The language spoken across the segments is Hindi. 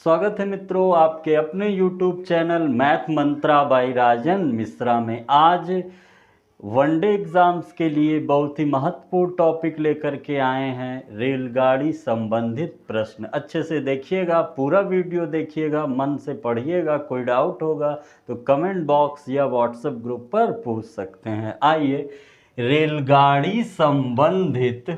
स्वागत है मित्रों आपके अपने YouTube चैनल मैथ मंत्रा बाय राजन मिश्रा में। आज वनडे एग्ज़ाम्स के लिए बहुत ही महत्वपूर्ण टॉपिक लेकर के आए हैं, रेलगाड़ी संबंधित प्रश्न। अच्छे से देखिएगा, पूरा वीडियो देखिएगा, मन से पढ़िएगा। कोई डाउट होगा तो कमेंट बॉक्स या व्हाट्सएप ग्रुप पर पूछ सकते हैं। आइए रेलगाड़ी संबंधित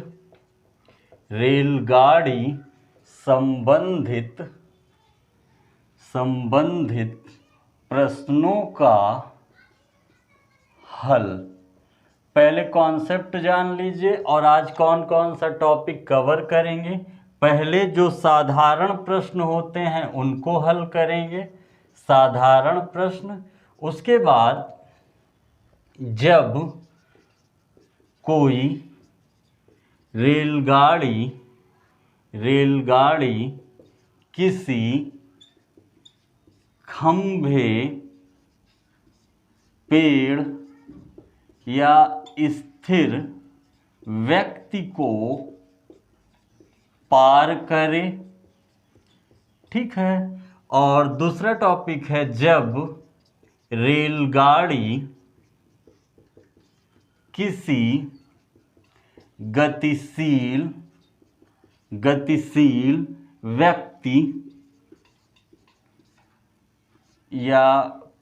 प्रश्नों का हल। पहले कॉन्सेप्ट जान लीजिए और आज कौन कौन सा टॉपिक कवर करेंगे। पहले जो साधारण प्रश्न होते हैं उनको हल करेंगे, साधारण प्रश्न। उसके बाद जब कोई रेलगाड़ी किसी खंभे, पेड़ या स्थिर व्यक्ति को पार करे, ठीक है। और दूसरा टॉपिक है जब रेलगाड़ी किसी गतिशील व्यक्ति या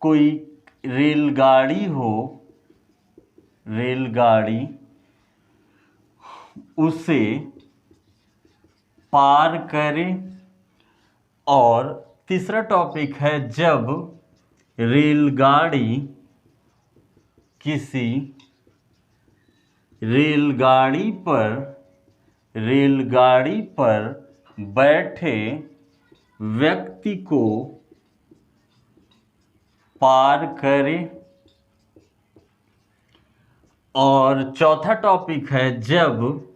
कोई रेलगाड़ी उसे पार करे। और तीसरा टॉपिक है जब रेलगाड़ी किसी रेलगाड़ी पर बैठे व्यक्ति को पार करे। और चौथा टॉपिक है जब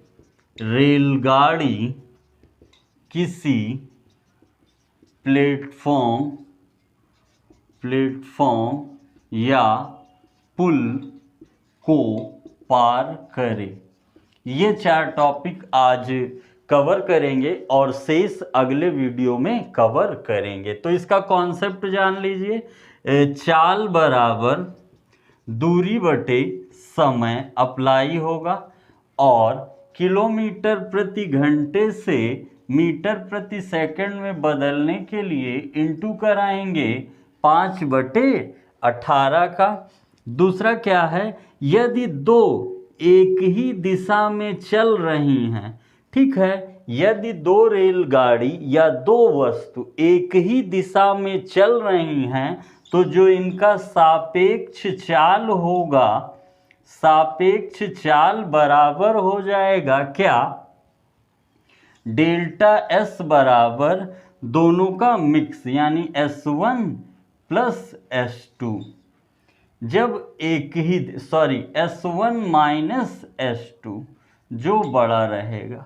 रेलगाड़ी किसी प्लेटफॉर्म या पुल को पार करे। ये 4 टॉपिक आज कवर करेंगे और शेष अगले वीडियो में कवर करेंगे। तो इसका कॉन्सेप्ट जान लीजिए। चाल बराबर दूरी बटे समय अप्लाई होगा और किलोमीटर प्रति घंटे से मीटर प्रति सेकंड में बदलने के लिए इंटू कराएंगे 5/18 का। दूसरा क्या है, यदि दो एक ही दिशा में चल रही हैं, ठीक है, यदि दो रेलगाड़ी या दो वस्तु एक ही दिशा में चल रही हैं तो जो इनका सापेक्ष चाल बराबर हो जाएगा क्या, डेल्टा S बराबर दोनों का मिक्स यानी S1 प्लस S2। जब S1 माइनस S2 जो बड़ा रहेगा।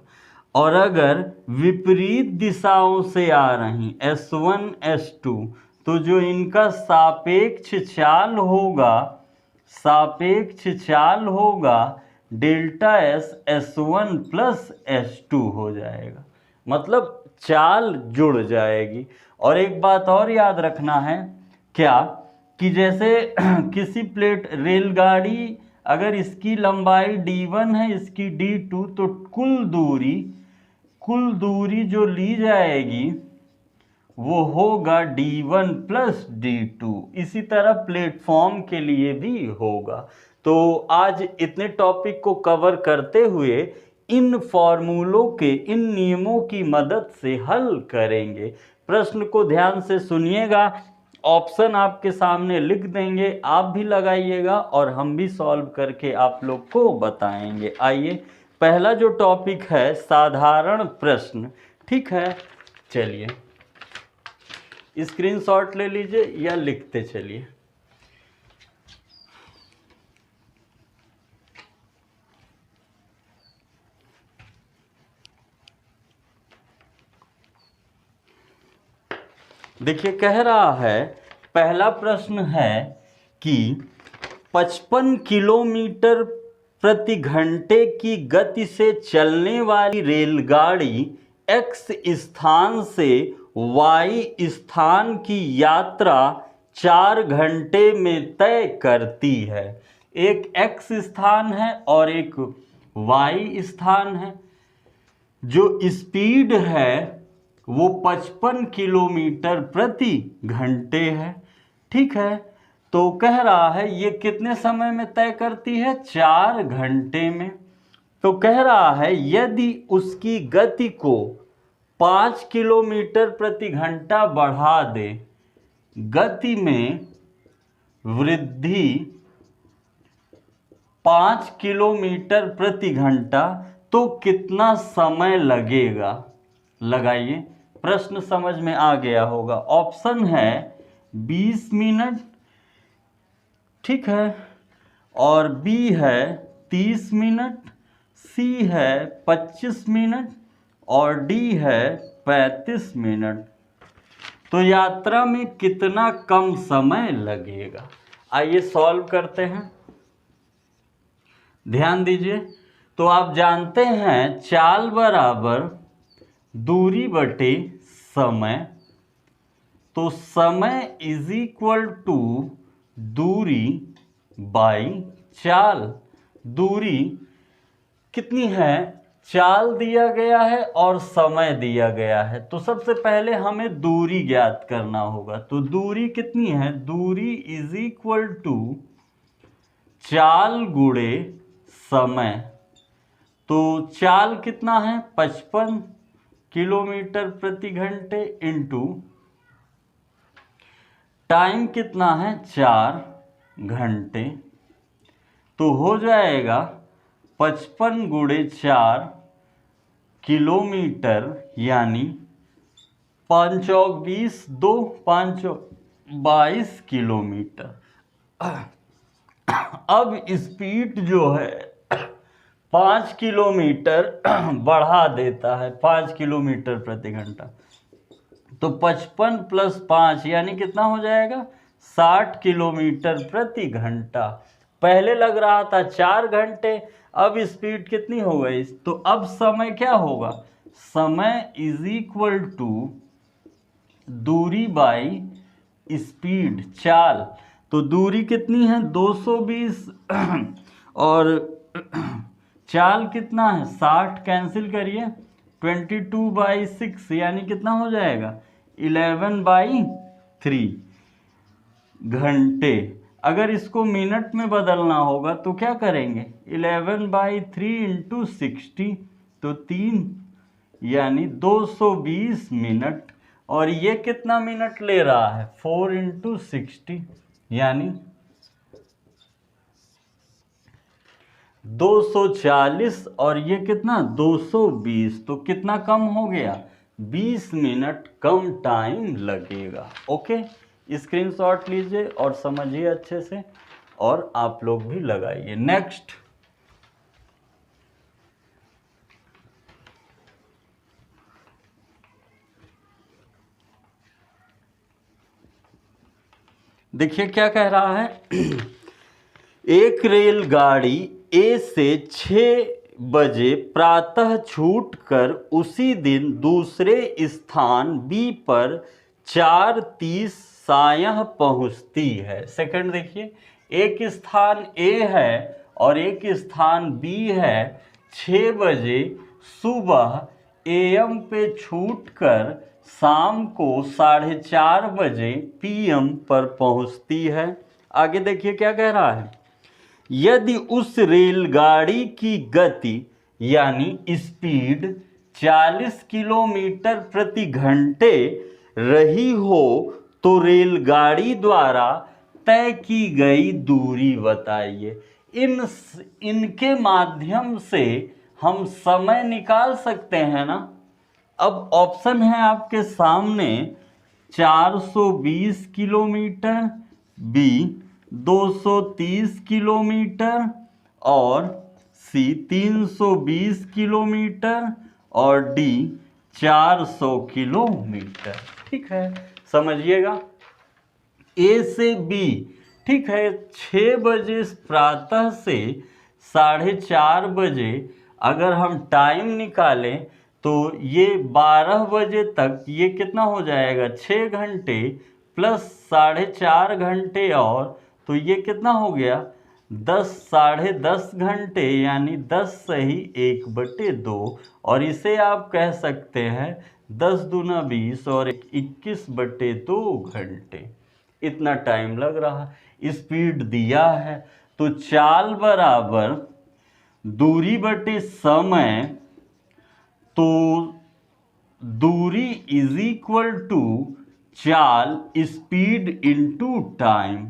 और अगर विपरीत दिशाओं से आ रही S1 S2 तो जो इनका सापेक्ष चाल होगा delta S S1 plus S2 हो जाएगा, मतलब चाल जुड़ जाएगी। और एक बात और याद रखना है क्या, कि जैसे किसी रेलगाड़ी अगर इसकी लंबाई D1 है, इसकी D2, तो कुल दूरी जो ली जाएगी वो होगा D1 प्लस D2। इसी तरह प्लेटफॉर्म के लिए भी होगा। तो आज इतने टॉपिक को कवर करते हुए इन फॉर्मूलों के, इन नियमों की मदद से हल करेंगे। प्रश्न को ध्यान से सुनिएगा, ऑप्शन आपके सामने लिख देंगे, आप भी लगाइएगा और हम भी सॉल्व करके आप लोग को बताएंगे। आइए पहला जो टॉपिक है साधारण प्रश्न, ठीक है। चलिए स्क्रीनशॉट ले लीजिए या लिखते चलिए। देखिए कह रहा है, पहला प्रश्न है कि 55 किलोमीटर प्रति घंटे की गति से चलने वाली रेलगाड़ी X स्थान से वाई स्थान की यात्रा 4 घंटे में तय करती है। एक एक्स स्थान है और एक वाई स्थान है। जो स्पीड है वो 55 किलोमीटर प्रति घंटे है। ठीक है, तो कह रहा है ये कितने समय में तय करती है? 4 घंटे में। तो कह रहा है यदि उसकी गति को 5 किलोमीटर प्रति घंटा बढ़ा दे, गति में वृद्धि 5 किलोमीटर प्रति घंटा, तो कितना समय लगेगा? लगाइए, प्रश्न समझ में आ गया होगा। ऑप्शन है 20 मिनट, ठीक है, और बी है 30 मिनट, सी है 25 मिनट और डी है 35 मिनट। तो यात्रा में कितना कम समय लगेगा? आइए सॉल्व करते हैं। ध्यान दीजिए, तो आप जानते हैं चाल बराबर दूरी बटे समय। तो समय इज इक्वल टू दूरी बाई चाल। दूरी कितनी है? चाल दिया गया है और समय दिया गया है। तो सबसे पहले हमें दूरी ज्ञात करना होगा। तो दूरी कितनी है? दूरी इज इक्वल टू चाल गुणे समय। तो चाल कितना है? 55 किलोमीटर प्रति घंटे इंटू टाइम कितना है? 4 घंटे। तो हो जाएगा 55 गुणे 4 किलोमीटर, यानी 5 चौक 20, 2 5 22 किलोमीटर। अब स्पीड जो है 5 किलोमीटर बढ़ा देता है, 5 किलोमीटर प्रति घंटा। तो 55 प्लस 5 यानी कितना हो जाएगा? 60 किलोमीटर प्रति घंटा। पहले लग रहा था 4 घंटे, अब स्पीड कितनी हो गई? तो अब समय क्या होगा? समय इज इक्वल टू दूरी बाई स्पीड, चाल। तो दूरी कितनी है? 220 और चाल कितना है? 60, कैंसिल करिए, 22/6 यानी कितना हो जाएगा? 11/3 घंटे। अगर इसको मिनट में बदलना होगा तो क्या करेंगे? 11/3 इंटू 60, तो 3 यानी 220 मिनट। और ये कितना मिनट ले रहा है? 4 इंटू 60 यानी 240, और ये कितना? 220। तो कितना कम हो गया? 20 मिनट कम टाइम लगेगा। ओके, स्क्रीनशॉट लीजिए और समझिए अच्छे से, और आप लोग भी लगाइए। नेक्स्ट, देखिए क्या कह रहा है। एक रेलगाड़ी ए से 6 बजे प्रातः छूटकर उसी दिन दूसरे स्थान बी पर 4:30 सायं पहुंचती है। सेकंड देखिए, एक स्थान ए है और एक स्थान बी है। 6 बजे सुबह एएम पे छूटकर शाम को 4:30 बजे पीएम पर पहुंचती है। आगे देखिए क्या कह रहा है। यदि उस रेलगाड़ी की गति यानी स्पीड 40 किलोमीटर प्रति घंटे रही हो तो रेलगाड़ी द्वारा तय की गई दूरी बताइए। इनके माध्यम से हम समय निकाल सकते हैं ना। अब ऑप्शन है आपके सामने 420 किलोमीटर, बी 230 किलोमीटर और सी 320 किलोमीटर और डी 400 किलोमीटर। ठीक है, समझिएगा, ए से बी। ठीक है, 6 बजे प्रातः से 4:30 बजे अगर हम टाइम निकालें तो ये 12 बजे तक ये कितना हो जाएगा, 6 घंटे प्लस 4.5 घंटे, और तो ये कितना हो गया, 10 10.5 घंटे, यानी 10 सही 1/2। और इसे आप कह सकते हैं 10 दूना 20 और 21/2 घंटे, इतना टाइम लग रहा। स्पीड दिया है तो चाल बराबर दूरी बटे समय, तो दूरी इज इक्वल टू चाल स्पीड इनटू टाइम।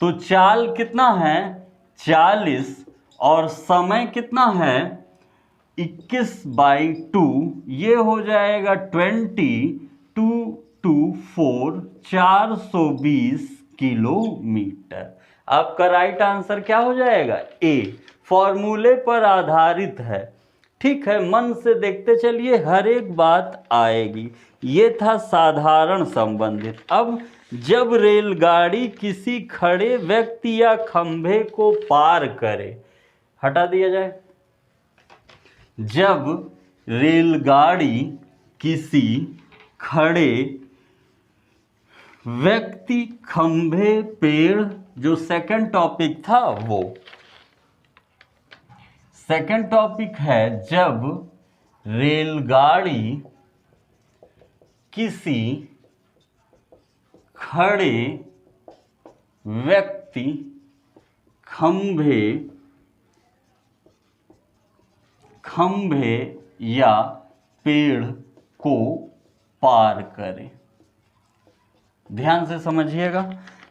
तो चाल कितना है 40 और समय कितना है 21/2, ये हो जाएगा 22 420 किलोमीटर। आपका राइट आंसर क्या हो जाएगा, ए। फॉर्मूले पर आधारित है, ठीक है, मन से देखते चलिए हर एक बात आएगी। ये था साधारण संबंधित। अब जब रेलगाड़ी किसी खड़े व्यक्ति या खंभे को पार करे, हटा दिया जाए, जब रेलगाड़ी किसी खड़े व्यक्ति, खंभे, पेड़, जो सेकंड टॉपिक था वो सेकंड टॉपिक है, जब रेलगाड़ी किसी खड़े व्यक्ति, खंभे या पेड़ को पार करे। ध्यान से समझिएगा,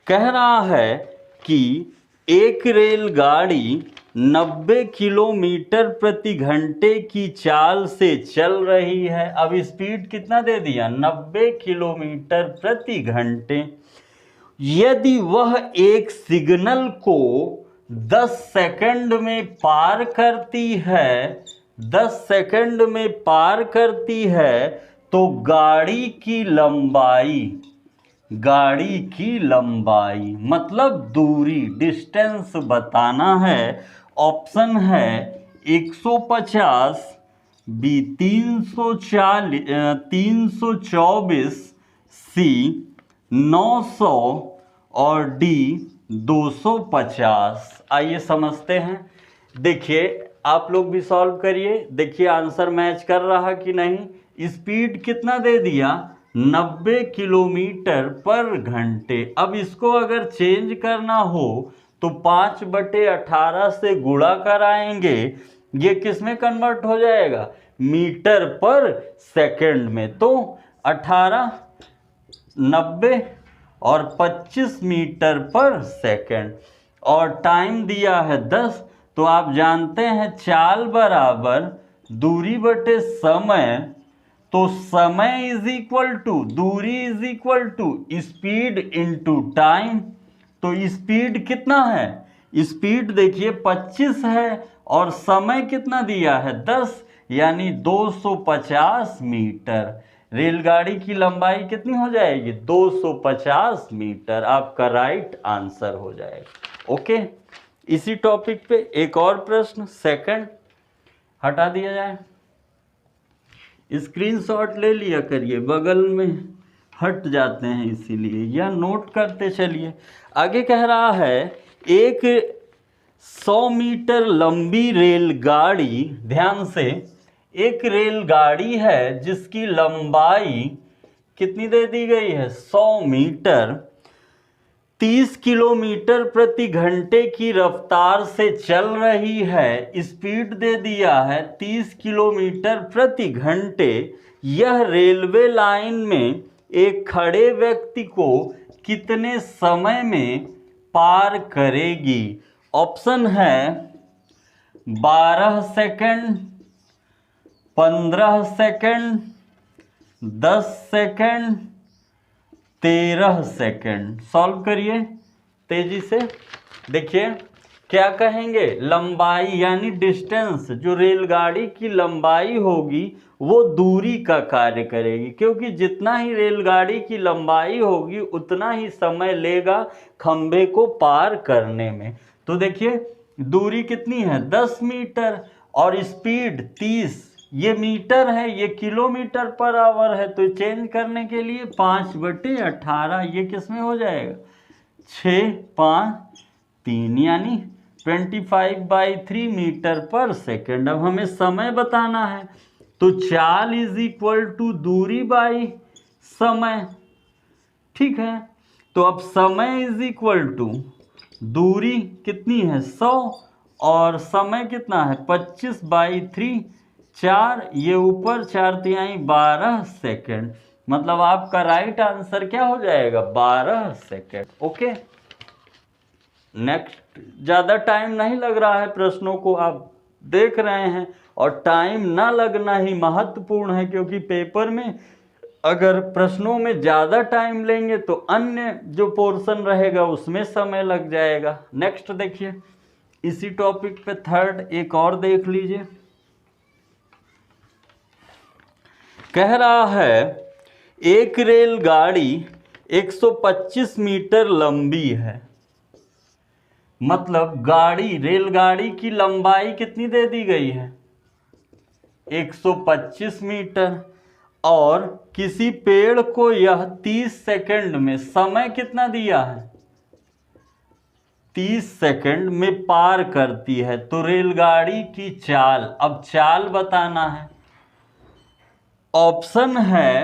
कह रहा है कि एक रेलगाड़ी 90 किलोमीटर प्रति घंटे की चाल से चल रही है। अब स्पीड कितना दे दिया, 90 किलोमीटर प्रति घंटे। यदि वह एक सिग्नल को 10 सेकंड में पार करती है, 10 सेकंड में पार करती है, तो गाड़ी की लंबाई मतलब दूरी, डिस्टेंस बताना है। ऑप्शन है 150, बी 324, सी 900 और डी 250। आइए समझते हैं। देखिए आप लोग भी सॉल्व करिए, देखिए आंसर मैच कर रहा कि नहीं। स्पीड कितना दे दिया, 90 किलोमीटर पर घंटे। अब इसको अगर चेंज करना हो तो 5/18 से गुणा कराएंगे, ये किस में कन्वर्ट हो जाएगा, मीटर पर सेकंड में। तो 18, 90 और 25 मीटर पर सेकंड, और टाइम दिया है 10। तो आप जानते हैं चाल बराबर दूरी बटे समय, तो समय इज इक्वल टू दूरी is equal to speed into time. तो स्पीड कितना है, स्पीड देखिए 25 है और समय कितना दिया है 10, यानी 250 मीटर। रेलगाड़ी की लंबाई कितनी हो जाएगी, 250 मीटर। आपका राइट आंसर हो जाएगा। ओके, इसी टॉपिक पे एक और प्रश्न, सेकंड, हटा दिया जाए। स्क्रीनशॉट ले लिया करिए, बगल में हट जाते हैं इसीलिए, या नोट करते चलिए। आगे कह रहा है एक 100 मीटर लंबी रेलगाड़ी, ध्यान से, एक रेलगाड़ी है जिसकी लंबाई कितनी दे दी गई है, 100 मीटर, 30 किलोमीटर प्रति घंटे की रफ्तार से चल रही है। स्पीड दे दिया है 30 किलोमीटर प्रति घंटे। यह रेलवे लाइन में एक खड़े व्यक्ति को कितने समय में पार करेगी। ऑप्शन है 12 second, 15 second, 10 second, 13 second. Solve करिए तेजी से। देखिए क्या कहेंगे, लंबाई यानी डिस्टेंस, जो रेलगाड़ी की लंबाई होगी वो दूरी का कार्य करेगी, क्योंकि जितना ही रेलगाड़ी की लंबाई होगी उतना ही समय लेगा खंभे को पार करने में। तो देखिए दूरी कितनी है 10 मीटर और स्पीड 30, ये मीटर है, ये किलोमीटर पर आवर है, तो चेंज करने के लिए 5/18 ये किस में हो जाएगा, 6, 5, 3 यानी 25/3 मीटर पर सेकेंड। अब हमें समय बताना है, तो चाल इज इक्वल टू दूरी बाई समय। ठीक है, तो अब समय इज इक्वल टू दूरी कितनी है 100 और समय कितना है 25/3, 4 ये ऊपर 4×3 12 सेकेंड। मतलब आपका राइट आंसर क्या हो जाएगा 12 सेकेंड। Okay, next. ज़्यादा टाइम नहीं लग रहा है, प्रश्नों को आप देख रहे हैं, और टाइम ना लगना ही महत्वपूर्ण है, क्योंकि पेपर में अगर प्रश्नों में ज़्यादा टाइम लेंगे तो अन्य जो पोर्शन रहेगा उसमें समय लग जाएगा। नेक्स्ट देखिए, इसी टॉपिक पे थर्ड एक और देख लीजिए। कह रहा है एक रेलगाड़ी 125 मीटर लंबी है। मतलब रेलगाड़ी की लंबाई कितनी दे दी गई है 125 मीटर, और किसी पेड़ को यह 30 सेकंड में, समय कितना दिया है 30 सेकंड में पार करती है। तो रेलगाड़ी की चाल, अब चाल बताना है। ऑप्शन है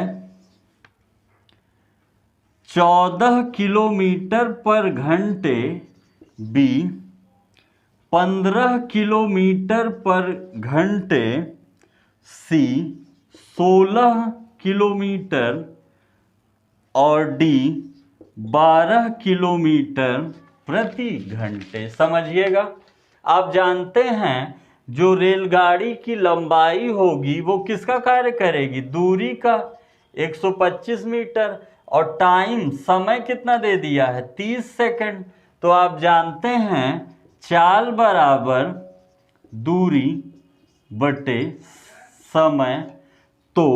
14 किलोमीटर पर घंटे, बी 15 किलोमीटर पर घंटे, सी 16 किलोमीटर, और डी 12 किलोमीटर प्रति घंटे। समझिएगा, आप जानते हैं जो रेलगाड़ी की लंबाई होगी वो किसका कार्य करेगी, दूरी का 125 मीटर, और टाइम समय कितना दे दिया है 30 सेकंड। तो आप जानते हैं चाल बराबर दूरी बटे समय। तो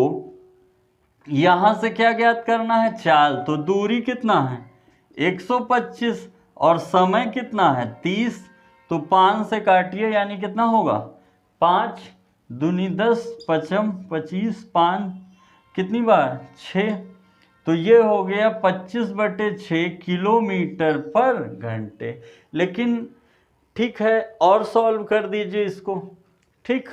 यहां से क्या ज्ञात करना है, चाल, तो दूरी कितना है 125 और समय कितना है 30, तो 5 से काटिए, यानी कितना होगा 5 दूनी 10, 5 25, 5 कितनी बार 6, तो ये हो गया 25/6 किलोमीटर पर घंटे। लेकिन ठीक है, और सॉल्व कर दीजिए इसको। ठीक,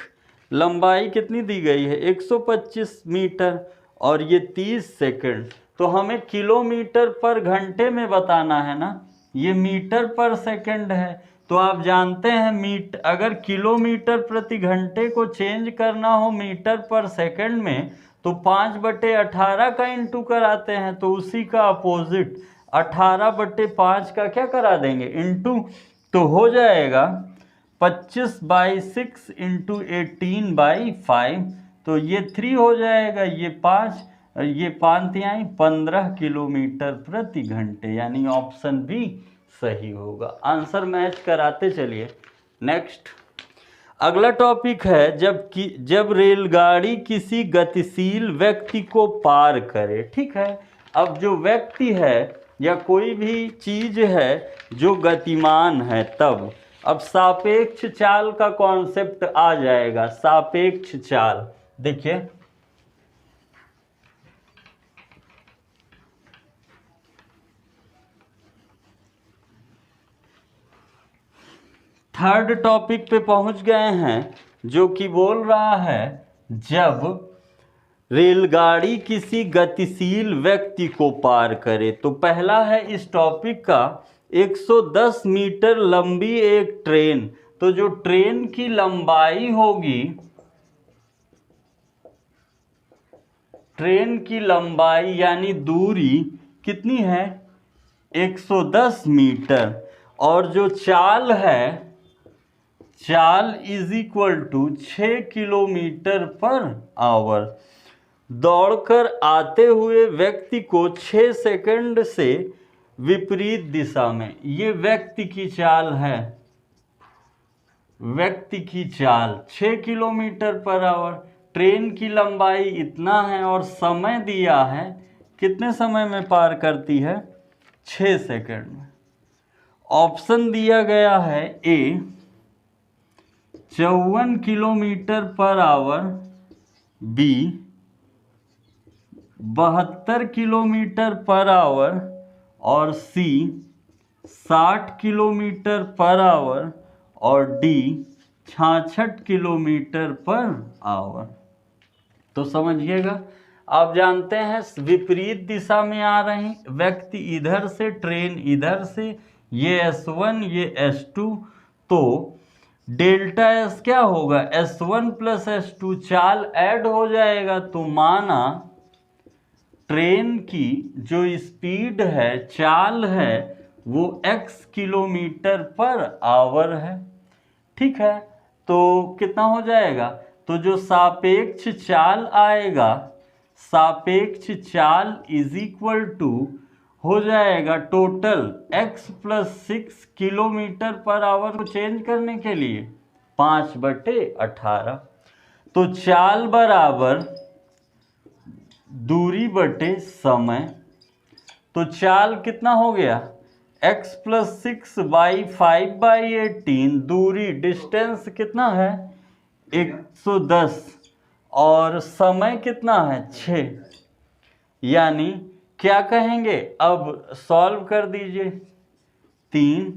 लंबाई कितनी दी गई है 125 मीटर और ये 30 सेकंड, तो हमें किलोमीटर पर घंटे में बताना है ना, ये मीटर पर सेकंड है। तो आप जानते हैं अगर किलोमीटर प्रति घंटे को चेंज करना हो मीटर पर सेकंड में, तो 5/18 का इंटू कराते हैं, तो उसी का अपोजिट 18/5 का क्या करा देंगे इंटू, तो हो जाएगा 25/6 इंटू 18/5, तो ये 3 हो जाएगा, ये 5, ये 5×3 15 किलोमीटर प्रति घंटे, यानी ऑप्शन बी सही होगा। आंसर मैच कराते चलिए। नेक्स्ट, अगला टॉपिक है जब रेलगाड़ी किसी गतिशील व्यक्ति को पार करे। ठीक है, अब जो व्यक्ति है या कोई भी चीज है जो गतिमान है, तब अब सापेक्ष चाल का कॉन्सेप्ट आ जाएगा। सापेक्ष चाल देखिए, थर्ड टॉपिक पे पहुंच गए हैं, जो कि बोल रहा है जब रेलगाड़ी किसी गतिशील व्यक्ति को पार करे। तो पहला है इस टॉपिक का 110 मीटर लंबी एक ट्रेन। तो जो ट्रेन की लंबाई होगी, ट्रेन की लंबाई यानी दूरी कितनी है 110 मीटर, और जो चाल है, चाल is equal to 6 kilometre per hour. दौड़कर आते हुए व्यक्ति को 6 सेकंड से विपरीत दिशा में, ये व्यक्ति की चाल है, व्यक्ति की चाल 6 किलोमीटर पर आवर, ट्रेन की लंबाई इतना है और समय दिया है, कितने समय में पार करती है 6 सेकंड में। ऑप्शन दिया गया है A 54 kilometre per hour, B 72 kilometre per hour और सी 60 किलोमीटर पर आवर और डी 66 किलोमीटर पर आवर। तो समझिएगा, आप जानते हैं विपरीत दिशा में आ रहे हैं व्यक्ति इधर से, ट्रेन इधर से, ये S1 ये S2, तो डेल्टा S क्या होगा, S1 प्लस S2, चाल ऐड हो जाएगा। तो माना ट्रेन की जो स्पीड है, चाल है, वो x किलोमीटर पर आवर है। ठीक है, तो कितना हो जाएगा, तो जो सापेक्ष चाल आएगा, सापेक्ष चाल इज इक्वल टू हो जाएगा total x plus 6 kilometre per our को चेंज करने के लिए 5/18। तो चाल बराबर दूरी बटे समय। तो चाल कितना हो गया, x प्लस 6 बाई 5/18, दूरी डिस्टेंस कितना है 110 और समय कितना है 6। यानी क्या कहेंगे, अब सॉल्व कर दीजिए, 3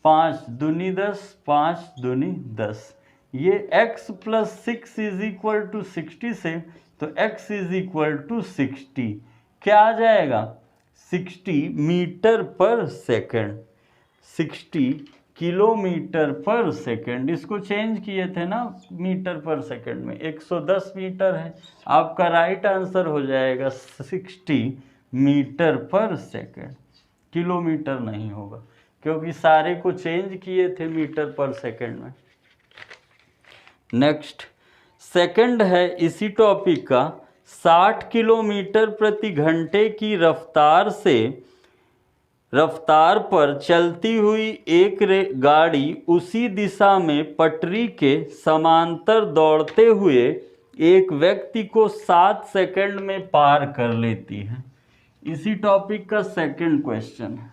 5 दूनी 10, 5 दूनी 10, ये x plus 6 is equal to 60 से, तो x इज इक्वल टू 60 क्या आ जाएगा, 60 मीटर पर सेकंड, 60 किलोमीटर पर सेकंड। इसको चेंज किए थे ना मीटर पर सेकंड में, 110 मीटर है, आपका राइट आंसर हो जाएगा 60 मीटर पर सेकंड, किलोमीटर नहीं होगा क्योंकि सारे को चेंज किए थे मीटर पर सेकंड में। नेक्स्ट सेकंड है इसी टॉपिक का, 60 किलोमीटर प्रति घंटे की रफ्तार पर चलती हुई एक गाड़ी उसी दिशा में पटरी के समांतर दौड़ते हुए एक व्यक्ति को 7 सेकंड में पार कर लेती है। इसी टॉपिक का सेकंड क्वेश्चन है।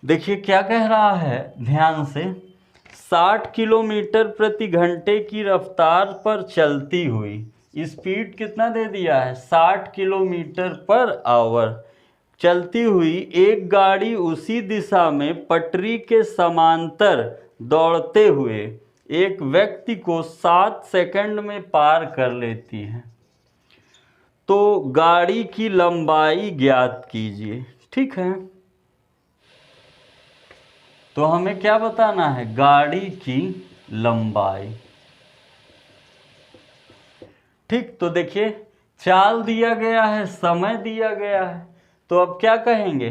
देखिए क्या कह रहा है, ध्यान से, 60 किलोमीटर प्रति घंटे की रफ्तार पर चलती हुई, स्पीड कितना दे दिया है 60 किलोमीटर पर आवर, चलती हुई एक गाड़ी उसी दिशा में पटरी के समांतर दौड़ते हुए एक व्यक्ति को 7 सेकंड में पार कर लेती है। तो गाड़ी की लंबाई ज्ञात कीजिए। ठीक है, तो हमें क्या बताना है, गाड़ी की लंबाई। ठीक, तो देखिए चाल दिया गया है, समय दिया गया है, तो अब क्या कहेंगे,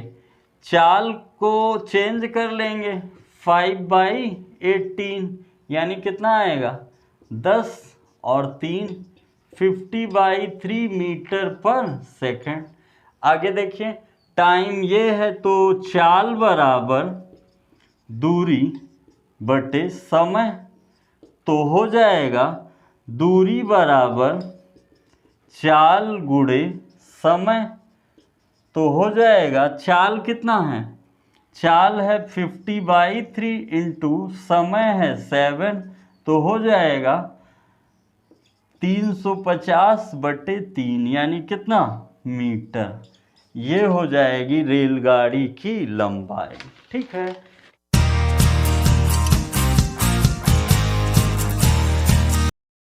चाल को चेंज कर लेंगे, 5/18 यानी कितना आएगा 10 और 3 50/3 मीटर पर सेकंड। आगे देखिए टाइम ये है, तो चाल बराबर दूरी बटे समय, तो हो जाएगा दूरी बराबर चाल गुणे समय, तो हो जाएगा चाल कितना है, चाल है 50/3 इंटू समय है 7, तो हो जाएगा 350/3 यानी कितना मीटर। ये हो जाएगी रेलगाड़ी की लंबाई। ठीक है।